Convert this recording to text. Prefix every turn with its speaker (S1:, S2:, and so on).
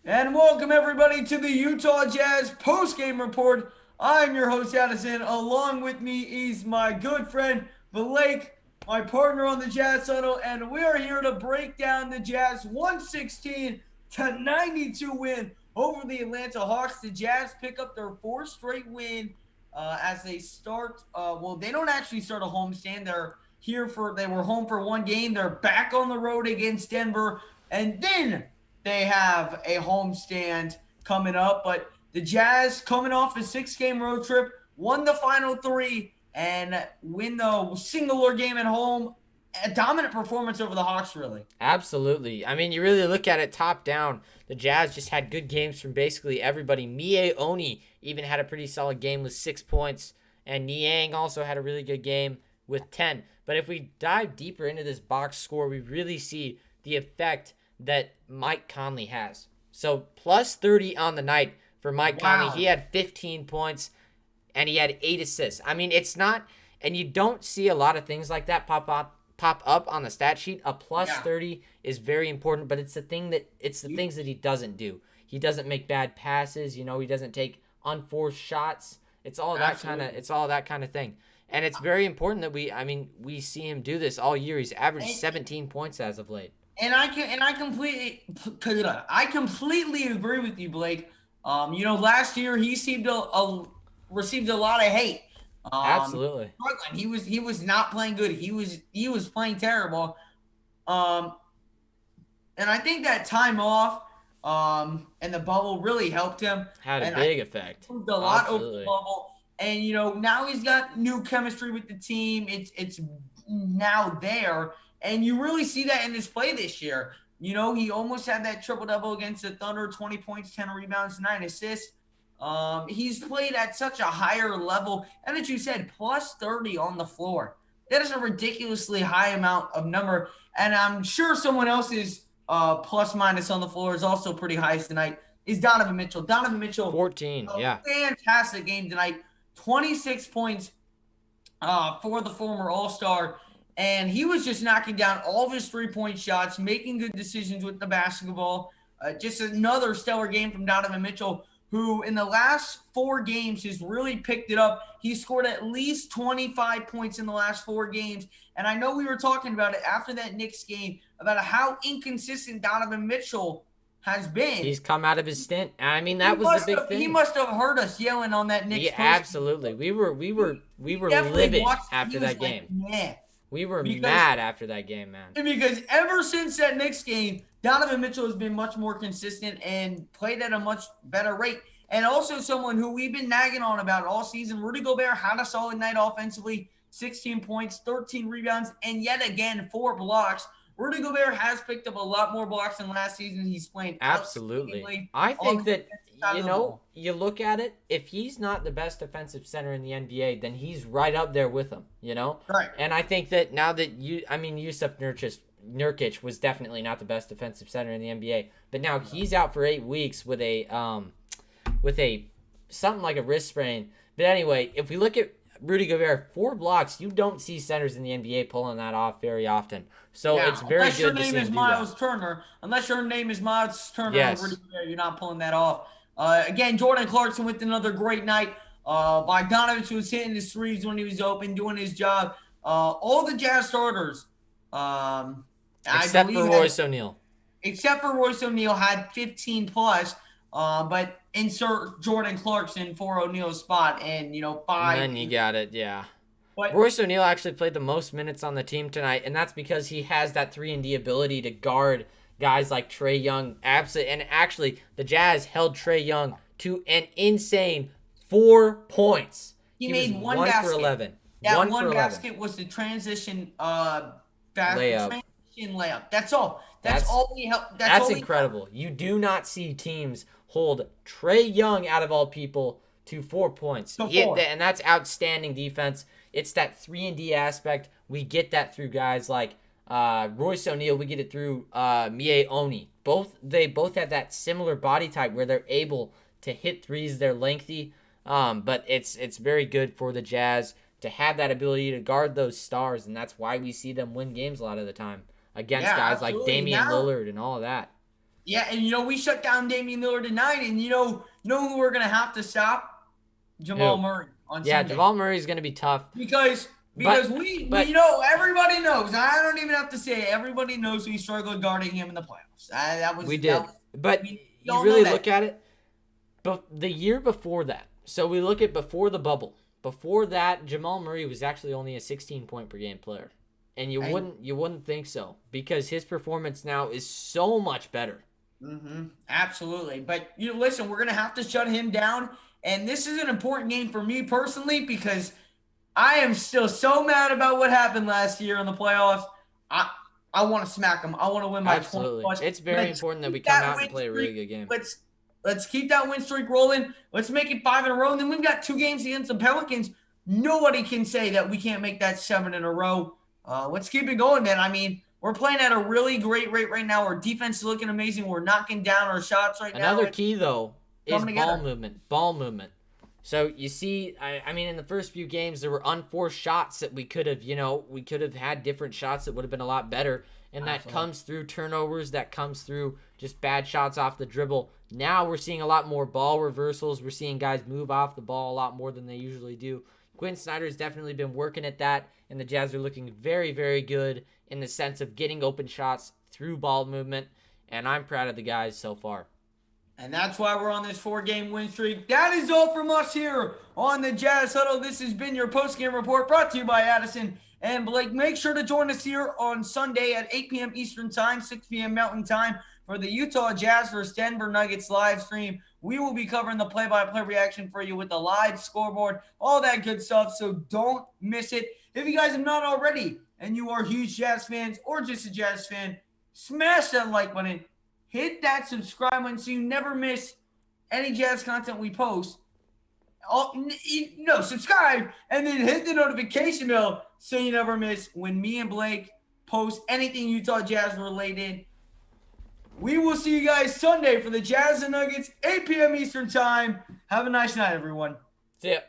S1: And welcome everybody to the Utah Jazz postgame report. I'm your host Addison. Along with me is my good friend Blake, my partner on the Jazz Tunnel, and we are here to break down the Jazz 116-92 win over the Atlanta Hawks. The Jazz pick up their fourth straight win as they start. Well, they don't actually start a homestand. They were home for one game. They're back on the road against Denver, and then they have a homestand coming up. But the Jazz, coming off a 6 game road trip, won the final three and win the singular game at home. A dominant performance over the Hawks, really.
S2: Absolutely. I mean, you really look at it top down. The Jazz just had good games from basically everybody. Mie Oni even had a pretty solid game with 6 points, and Niang also had a really good game with 10. But if we dive deeper into this box score, we really see the effect that Mike Conley has. So plus 30 on the night for Mike Conley. He had 15 points and he had 8 assists. I mean, it's not, and you don't see a lot of things like that pop up on the stat sheet. A plus 30 is very important, but it's the things that he doesn't do. He doesn't make bad passes, he doesn't take unforced shots. It's all that kind of thing. And it's very important that we see him do this all year. He's averaged 17 points as of late.
S1: And I completely agree with you, Blake. Last year he received a lot of hate.
S2: Absolutely.
S1: He was not playing good. He was playing terrible. Um, and I think that time off and the bubble really helped him.
S2: Had a
S1: And
S2: big effect.
S1: improved a lot over the bubble. And now he's got new chemistry with the team. It's now there, and you really see that in his play this year. He almost had that triple double against the Thunder: 20 points, 10 rebounds, 9 assists. He's played at such a higher level, and as you said, plus 30 on the floor. That is a ridiculously high amount of number, and I'm sure someone else's plus minus on the floor is also pretty high tonight. Is Donovan Mitchell? Donovan Mitchell,
S2: 14, yeah,
S1: fantastic game tonight. 26 points for the former All-Star. And he was just knocking down all of his three-point shots, making good decisions with the basketball. Just another stellar game from Donovan Mitchell, who in the last 4 games has really picked it up. He scored at least 25 points in the last 4 games. And I know we were talking about it after that Knicks game, about how inconsistent Donovan Mitchell has been.
S2: He's come out of his stint. I mean, that was the big thing.
S1: He must have heard us yelling on that Knicks.
S2: Yeah, absolutely. We were livid after that game.
S1: Yeah.
S2: We were mad after that game, man.
S1: Because ever since that Knicks game, Donovan Mitchell has been much more consistent and played at a much better rate. And also someone who we've been nagging on about all season, Rudy Gobert had a solid night offensively, 16 points, 13 rebounds, and yet again 4 blocks. Rudy Gobert has picked up a lot more blocks than last season. He's playing
S2: absolutely. I think that you look at it. If he's not the best defensive center in the NBA, then he's right up there with him.
S1: Right.
S2: And I think that now that Yusuf Nurkic was definitely not the best defensive center in the NBA, but now he's out for 8 weeks with a something like a wrist sprain. But anyway, if we look at Rudy Gobert, 4 blocks. You don't see centers in the NBA pulling that off very often. So it's very good to see him do that. Unless your name is Miles Turner.
S1: Unless your name is Miles Turner, yes. Rudy Gobert, you're not pulling that off. Again, Jordan Clarkson with another great night. Bogdanovich was hitting his threes when he was open, doing his job. All the Jazz starters,
S2: except for Royce O'Neal.
S1: Except for Royce O'Neal had 15 plus. But insert Jordan Clarkson for O'Neal's spot, and 5.
S2: And then you got it, yeah. But Royce O'Neal actually played the most minutes on the team tonight, and that's because he has that 3-and-D ability to guard guys like Trae Young. Absolutely, and actually, the Jazz held Trae Young to an insane 4 points.
S1: He made one basket. 1 for 11. That one basket was the transition layup. That's all. That's all we help.
S2: That's incredible. You do not see teams hold Trae Young, out of all people, to 4 points. And that's outstanding defense. It's that 3-and-D aspect. We get that through guys like Royce O'Neal. We get it through Mie Oni. They both have that similar body type where they're able to hit threes. They're lengthy, but it's very good for the Jazz to have that ability to guard those stars, and that's why we see them win games a lot of the time against guys like Damian Lillard and all of that.
S1: Yeah, and we shut down Damian Lillard tonight, and know who we're gonna have to stop? Jamal
S2: Who?
S1: Murray on
S2: Yeah,
S1: Sunday.
S2: Jamal Murray is going to be tough,
S1: Because
S2: but
S1: we
S2: but
S1: know, everybody knows. I don't even have to say it. Everybody knows we struggled guarding him in the playoffs.
S2: we
S1: That
S2: did.
S1: was
S2: But
S1: we
S2: you
S1: all know
S2: really
S1: that.
S2: look at it, but the year before that. So we look at before the bubble. Before that, Jamal Murray was actually only a 16 point per game player. And
S1: And
S2: you wouldn't think so because his performance now is so much better.
S1: absolutely. But listen, we're gonna have to shut him down. And this is an important game for me personally because I am still so mad about what happened last year in the playoffs. I I want to smack him. I want to win my 20
S2: Absolutely.
S1: plus.
S2: It's very
S1: Let's
S2: important that we
S1: keep
S2: come
S1: that
S2: out and
S1: win
S2: play a
S1: streak.
S2: really good game.
S1: Let's keep that win streak rolling. Let's make it 5 in a row. And then we've got 2 games against the Pelicans. Nobody can say that we can't make that 7 in a row. Let's keep it going, man. I mean, we're playing at a really great rate right now. Our defense is looking amazing. We're knocking down our shots right now.
S2: Another
S1: It's
S2: key though is
S1: coming
S2: ball
S1: together.
S2: movement. Ball movement. So you see, I mean, in the first few games, there were unforced shots that we could have, we could have had different shots that would have been a lot better. And that
S1: Absolutely.
S2: comes through turnovers, that comes through just bad shots off the dribble. Now we're seeing a lot more ball reversals. We're seeing guys move off the ball a lot more than they usually do. Quinn Snyder's definitely been working at that, and the Jazz are looking very, very good in the sense of getting open shots through ball movement. And I'm proud of the guys so far.
S1: And that's why we're on this 4 game win streak. That is all from us here on the Jazz Huddle. This has been your post-game report brought to you by Addison and Blake. Make sure to join us here on Sunday at 8 p.m. Eastern Time, 6 p.m. Mountain Time for the Utah Jazz versus Denver Nuggets live stream. We will be covering the play-by-play reaction for you with the live scoreboard, all that good stuff. So don't miss it. If you guys have not already and you are huge Jazz fans or just a Jazz fan, smash that like button, hit that subscribe button so you never miss any Jazz content we post. No, subscribe and then hit the notification bell so you never miss when me and Blake post anything Utah Jazz related. We will see you guys Sunday for the Jazz and Nuggets, 8 p.m. Eastern Time. Have a nice night, everyone.
S2: See ya.